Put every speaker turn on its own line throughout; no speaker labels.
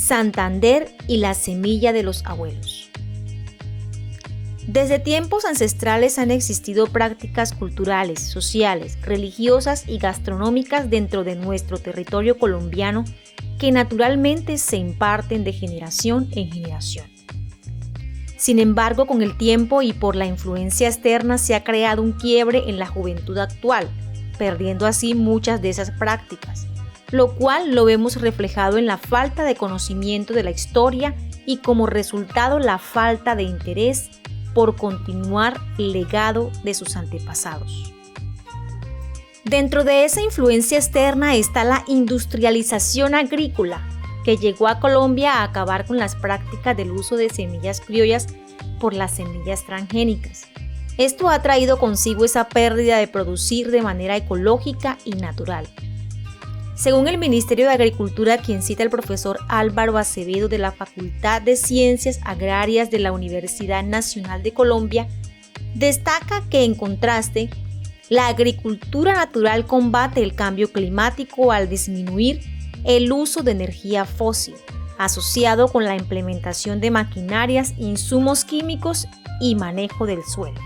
Santander y la semilla de los abuelos. Desde tiempos ancestrales han existido prácticas culturales, sociales, religiosas y gastronómicas dentro de nuestro territorio colombiano que naturalmente se imparten de generación en generación. Sin embargo, con el tiempo y por la influencia externa se ha creado un quiebre en la juventud actual, perdiendo así muchas de esas prácticas, lo cual lo vemos reflejado en la falta de conocimiento de la historia y como resultado la falta de interés por continuar el legado de sus antepasados. Dentro de esa influencia externa está la industrialización agrícola, que llegó a Colombia a acabar con las prácticas del uso de semillas criollas por las semillas transgénicas. Esto ha traído consigo esa pérdida de producir de manera ecológica y natural. Según el Ministerio de Agricultura, quien cita el profesor Álvaro Acevedo de la Facultad de Ciencias Agrarias de la Universidad Nacional de Colombia, destaca que en contraste, la agricultura natural combate el cambio climático al disminuir el uso de energía fósil, asociado con la implementación de maquinarias, insumos químicos y manejo del suelo.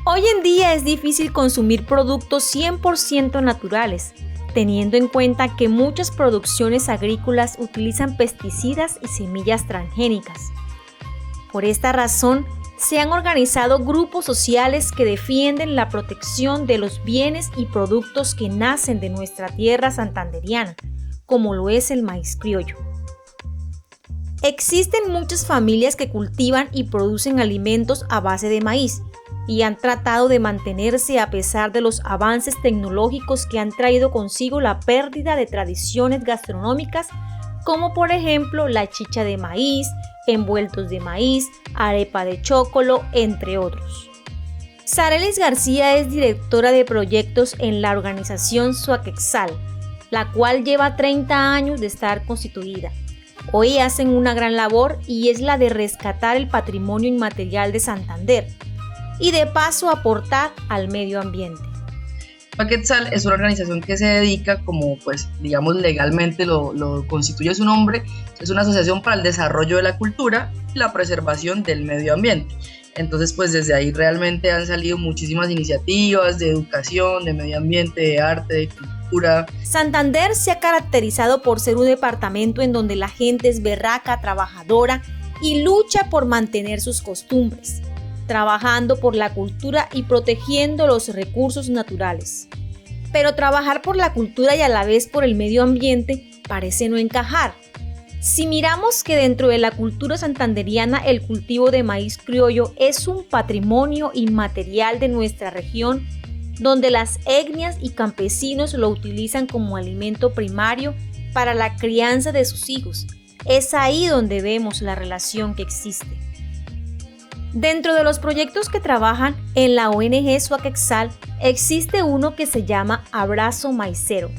Hoy en día es difícil consumir productos 100% naturales, teniendo en cuenta que muchas producciones agrícolas utilizan pesticidas y semillas transgénicas. Por esta razón, se han organizado grupos sociales que defienden la protección de los bienes y productos que nacen de nuestra tierra santanderiana, como lo es el maíz criollo. Existen muchas familias que cultivan y producen alimentos a base de maíz y han tratado de mantenerse a pesar de los avances tecnológicos que han traído consigo la pérdida de tradiciones gastronómicas, como por ejemplo la chicha de maíz, envueltos de maíz, arepa de chocolo, entre otros. Sarelis García es directora de proyectos en la organización Suaquexal, la cual lleva 30 años de estar constituida. Hoy hacen una gran labor y es la de rescatar el patrimonio inmaterial de Santander y de paso aportar al medio ambiente.
Suaquexal es una organización que se dedica, como pues digamos legalmente lo constituye su nombre, es una asociación para el desarrollo de la cultura y la preservación del medio ambiente. Entonces pues desde ahí realmente han salido muchísimas iniciativas de educación, de medio ambiente, de arte, de cultura.
Santander se ha caracterizado por ser un departamento en donde la gente es berraca, trabajadora y lucha por mantener sus costumbres, trabajando por la cultura y protegiendo los recursos naturales. Pero trabajar por la cultura y a la vez por el medio ambiente parece no encajar. Si miramos que dentro de la cultura santanderiana el cultivo de maíz criollo es un patrimonio inmaterial de nuestra región, donde las etnias y campesinos lo utilizan como alimento primario para la crianza de sus hijos, es ahí donde vemos la relación que existe. Dentro de los proyectos que trabajan en la ONG Suaquexal, existe uno que se llama Abrazo Maicero.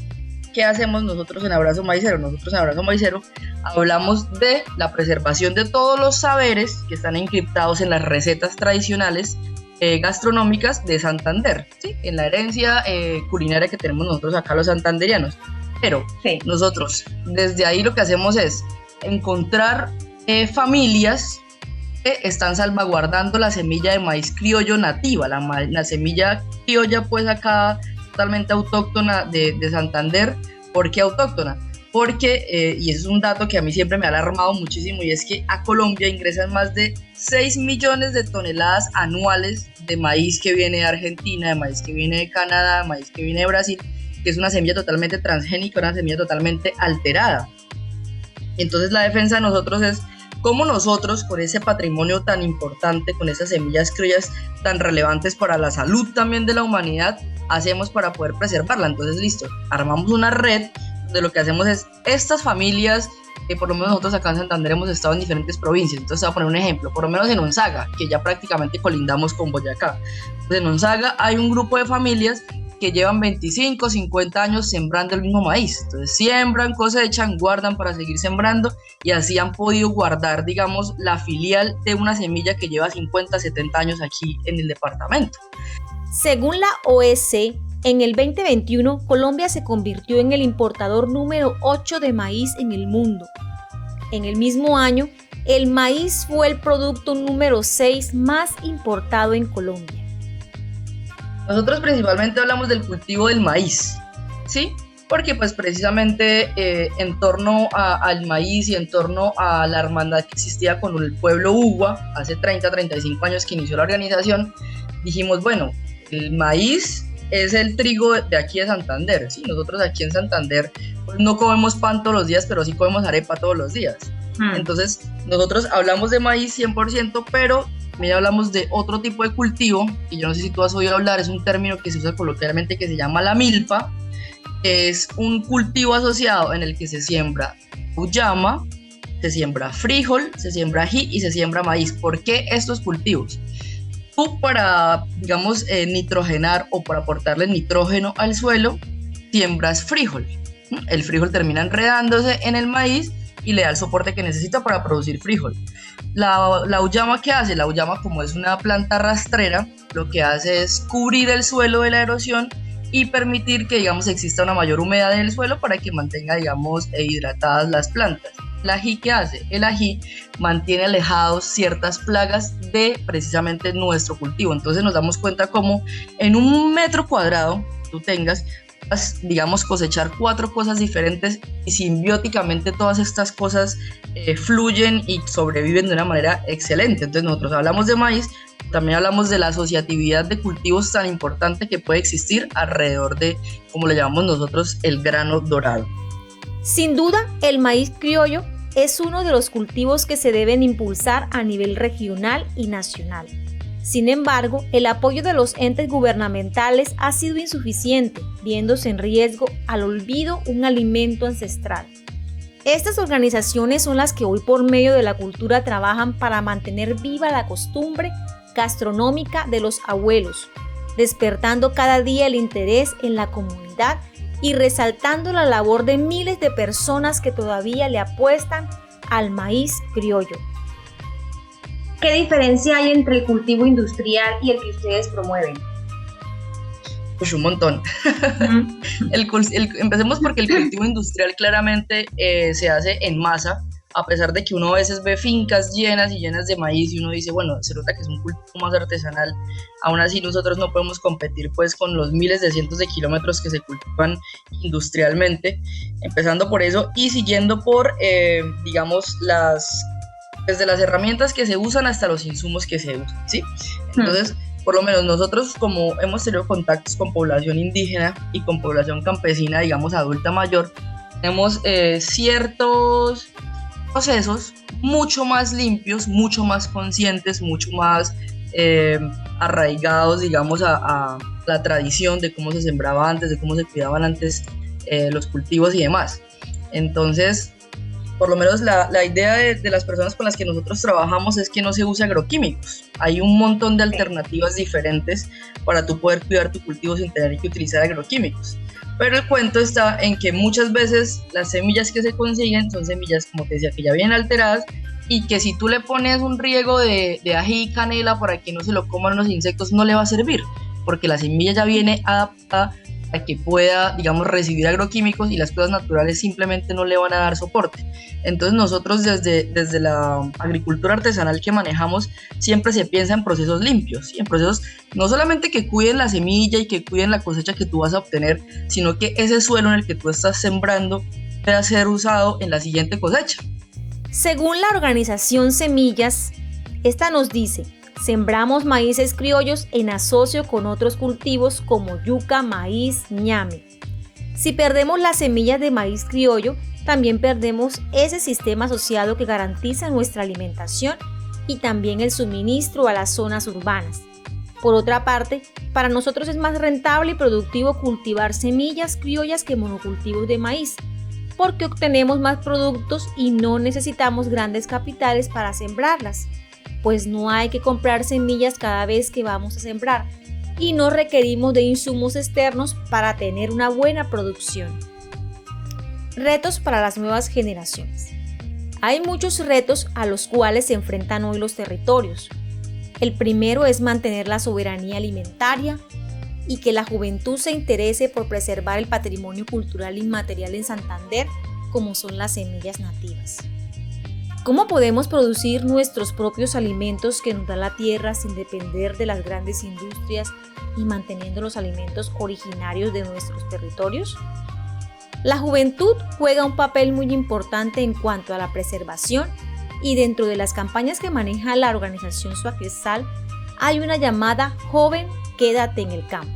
¿Qué hacemos nosotros en Abrazo Maicero? Nosotros en Abrazo Maicero hablamos de la preservación de todos los saberes que están encriptados en las recetas tradicionales gastronómicas de Santander, ¿sí? En la herencia culinaria que tenemos nosotros acá los santanderianos. Pero sí, nosotros desde ahí lo que hacemos es encontrar familias que están salvaguardando la semilla de maíz criollo nativa, la semilla criolla pues acá totalmente autóctona de Santander. ¿Por qué autóctona? Porque, y ese es un dato que a mí siempre me ha alarmado muchísimo, y es que a Colombia ingresan más de 6 millones de toneladas anuales de maíz que viene de Argentina, de maíz que viene de Canadá, de maíz que viene de Brasil, que es una semilla totalmente transgénica, una semilla totalmente alterada. Entonces la defensa de nosotros es cómo nosotros, con ese patrimonio tan importante, con esas semillas criollas tan relevantes para la salud también de la humanidad, hacemos para poder preservarla. Entonces listo, armamos una red de lo que hacemos es estas familias, que por lo menos nosotros acá en Santander hemos estado en diferentes provincias. Entonces voy a poner un ejemplo, por lo menos en Onzaga, que ya prácticamente colindamos con Boyacá. Entonces en Onzaga hay un grupo de familias que llevan 25, 50 años sembrando el mismo maíz. Entonces siembran, cosechan, guardan para seguir sembrando, y así han podido guardar, digamos, la filial de una semilla que lleva 50, 70 años aquí en el departamento.
Según la OEC, en el 2021, Colombia se convirtió en el importador número 8 de maíz en el mundo. En el mismo año, el maíz fue el producto número 6 más importado en Colombia.
Nosotros principalmente hablamos del cultivo del maíz, ¿sí? Porque pues precisamente en torno al maíz y en torno a la hermandad que existía con el pueblo Uwa, hace 35 años que inició la organización, dijimos, bueno, el maíz es el trigo de aquí de Santander, ¿sí? Nosotros aquí en Santander pues, no comemos pan todos los días, pero sí comemos arepa todos los días. Entonces, nosotros hablamos de maíz 100%, pero también hablamos de otro tipo de cultivo, y yo no sé si tú has oído hablar, es un término que se usa coloquialmente que se llama la milpa, que es un cultivo asociado en el que se siembra uyama, se siembra frijol, se siembra ají y se siembra maíz. ¿Por qué estos cultivos? Tú para, digamos, nitrogenar o para aportarle nitrógeno al suelo, siembras frijol. El frijol termina enredándose en el maíz y le da el soporte que necesita para producir frijol. La uyama, ¿qué hace? La uyama, como es una planta rastrera, lo que hace es cubrir el suelo de la erosión y permitir que, digamos, exista una mayor humedad en el suelo para que mantenga, digamos, hidratadas las plantas. ¿El ají qué hace? El ají mantiene alejados ciertas plagas de precisamente nuestro cultivo. Entonces nos damos cuenta cómo en un metro cuadrado tú tengas, digamos, cosechar 4 cosas diferentes y simbióticamente todas estas cosas fluyen y sobreviven de una manera excelente. Entonces nosotros hablamos de maíz, también hablamos de la asociatividad de cultivos tan importante que puede existir alrededor de, como le llamamos nosotros, el grano dorado.
Sin duda, el maíz criollo es uno de los cultivos que se deben impulsar a nivel regional y nacional. Sin embargo, el apoyo de los entes gubernamentales ha sido insuficiente, viéndose en riesgo al olvido un alimento ancestral. Estas organizaciones son las que hoy por medio de la cultura trabajan para mantener viva la costumbre gastronómica de los abuelos, despertando cada día el interés en la comunidad y resaltando la labor de miles de personas que todavía le apuestan al maíz criollo.
¿Qué diferencia hay entre el cultivo industrial y el que ustedes promueven?
Pues un montón. Empecemos porque el cultivo industrial claramente se hace en masa, a pesar de que uno a veces ve fincas llenas y llenas de maíz y uno dice, bueno, se nota que es un cultivo más artesanal. Aún así nosotros no podemos competir pues con los miles de cientos de kilómetros que se cultivan industrialmente, empezando por eso y siguiendo por, digamos, desde las herramientas que se usan hasta los insumos que se usan, ¿sí? Entonces, por lo menos nosotros, como hemos tenido contactos con población indígena y con población campesina, digamos, adulta mayor, tenemos ciertos procesos mucho más limpios, mucho más conscientes, mucho más arraigados, digamos, a la tradición de cómo se sembraba antes, de cómo se cuidaban antes los cultivos y demás. Entonces, por lo menos la idea de las personas con las que nosotros trabajamos es que no se use agroquímicos. Hay un montón de alternativas diferentes para tú poder cuidar tu cultivo sin tener que utilizar agroquímicos. Pero el cuento está en que muchas veces las semillas que se consiguen son semillas, como te decía, que ya vienen alteradas y que si tú le pones un riego de ají y canela para que no se lo coman los insectos, no le va a servir, porque la semilla ya viene adaptada a que pueda, digamos, recibir agroquímicos y las cosas naturales simplemente no le van a dar soporte. Entonces nosotros desde la agricultura artesanal que manejamos siempre se piensa en procesos limpios, ¿sí? En procesos no solamente que cuiden la semilla y que cuiden la cosecha que tú vas a obtener, sino que ese suelo en el que tú estás sembrando pueda ser usado en la siguiente cosecha.
Según la organización Semillas, esta nos dice: sembramos maíces criollos en asocio con otros cultivos como yuca, maíz, ñame. Si perdemos las semillas de maíz criollo, también perdemos ese sistema asociado que garantiza nuestra alimentación y también el suministro a las zonas urbanas. Por otra parte, para nosotros es más rentable y productivo cultivar semillas criollas que monocultivos de maíz, porque obtenemos más productos y no necesitamos grandes capitales para sembrarlas, pues no hay que comprar semillas cada vez que vamos a sembrar y no requerimos de insumos externos para tener una buena producción. Retos para las nuevas generaciones. Hay muchos retos a los cuales se enfrentan hoy los territorios. El primero es mantener la soberanía alimentaria y que la juventud se interese por preservar el patrimonio cultural inmaterial en Santander, como son las semillas nativas. ¿Cómo podemos producir nuestros propios alimentos que nos da la tierra sin depender de las grandes industrias y manteniendo los alimentos originarios de nuestros territorios? La juventud juega un papel muy importante en cuanto a la preservación y dentro de las campañas que maneja la organización Suaquesal hay una llamada Joven, quédate en el campo.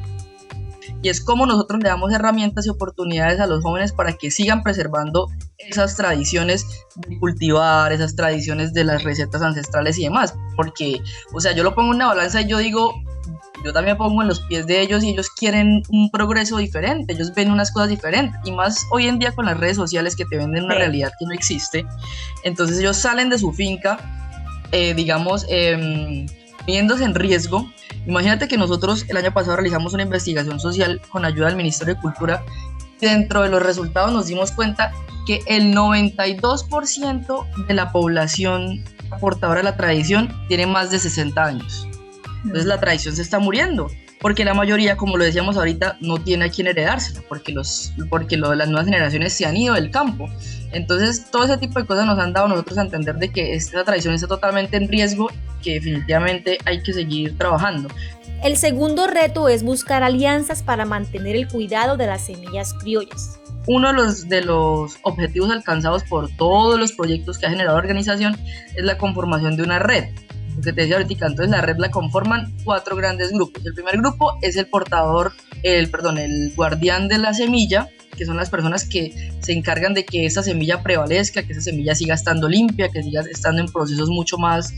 Y es como nosotros le damos herramientas y oportunidades a los jóvenes para que sigan preservando esas tradiciones de cultivar, esas tradiciones de las recetas ancestrales y demás. Porque, o sea, yo lo pongo en una balanza y yo digo, yo también pongo en los pies de ellos y ellos quieren un progreso diferente, ellos ven unas cosas diferentes. Y más hoy en día con las redes sociales que te venden una realidad que no existe. Entonces ellos salen de su finca, viéndose en riesgo. Imagínate que nosotros el año pasado realizamos una investigación social con ayuda del Ministerio de Cultura. Dentro de los resultados nos dimos cuenta que el 92% de la población portadora de la tradición tiene más de 60 años. Entonces la tradición se está muriendo, porque la mayoría, como lo decíamos ahorita, no tiene a quién heredársela, porque las nuevas generaciones se han ido del campo. Entonces todo ese tipo de cosas nos han dado a nosotros a entender de que esta tradición está totalmente en riesgo, que definitivamente hay que seguir trabajando.
El segundo reto es buscar alianzas para mantener el cuidado de las semillas criollas.
Uno de los objetivos alcanzados por todos los proyectos que ha generado la organización es la conformación de una red. Lo que te decía ahorita, entonces la red la conforman 4 grandes grupos. El primer grupo es el guardián de la semilla, que son las personas que se encargan de que esa semilla prevalezca, que esa semilla siga estando limpia, que siga estando en procesos mucho más,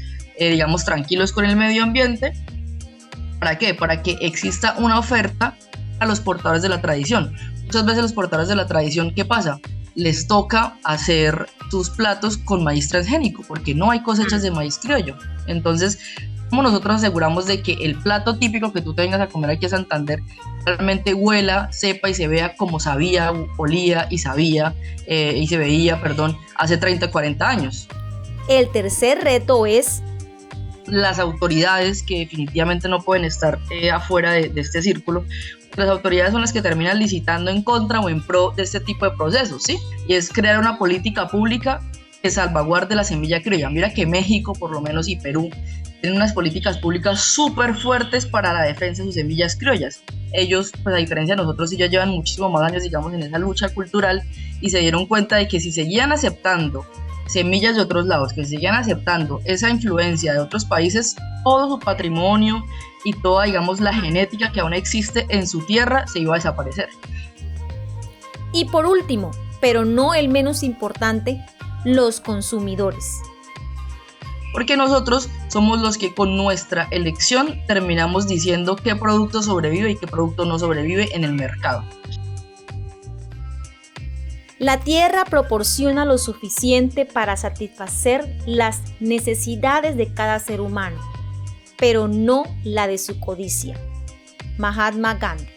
tranquilos con el medio ambiente. ¿Para qué? Para que exista una oferta a los portadores de la tradición. Muchas veces los portadores de la tradición, ¿qué pasa? Les toca hacer sus platos con maíz transgénico, porque no hay cosechas de maíz criollo. Entonces, ¿cómo nosotros aseguramos de que el plato típico que tú te vengas a comer aquí a Santander realmente huela, sepa y se vea como sabía, olía y se veía, hace 30, 40 años?
El tercer reto es
las autoridades, que definitivamente no pueden estar afuera de este círculo. Las autoridades son las que terminan licitando en contra o en pro de este tipo de procesos, ¿sí? Y es crear una política pública que salvaguarde la semilla criolla. Mira que México, por lo menos, y Perú tienen unas políticas públicas súper fuertes para la defensa de sus semillas criollas. Ellos, pues a diferencia de nosotros, sí ya llevan muchísimo más años, digamos, en esa lucha cultural, y se dieron cuenta de que si seguían aceptando semillas de otros lados, que seguían aceptando esa influencia de otros países, todo su patrimonio y toda, digamos, la genética que aún existe en su tierra se iba a desaparecer.
Y por último, pero no el menos importante, los consumidores.
Porque nosotros somos los que con nuestra elección terminamos diciendo qué producto sobrevive y qué producto no sobrevive en el mercado.
La tierra proporciona lo suficiente para satisfacer las necesidades de cada ser humano, pero no la de su codicia. Mahatma Gandhi.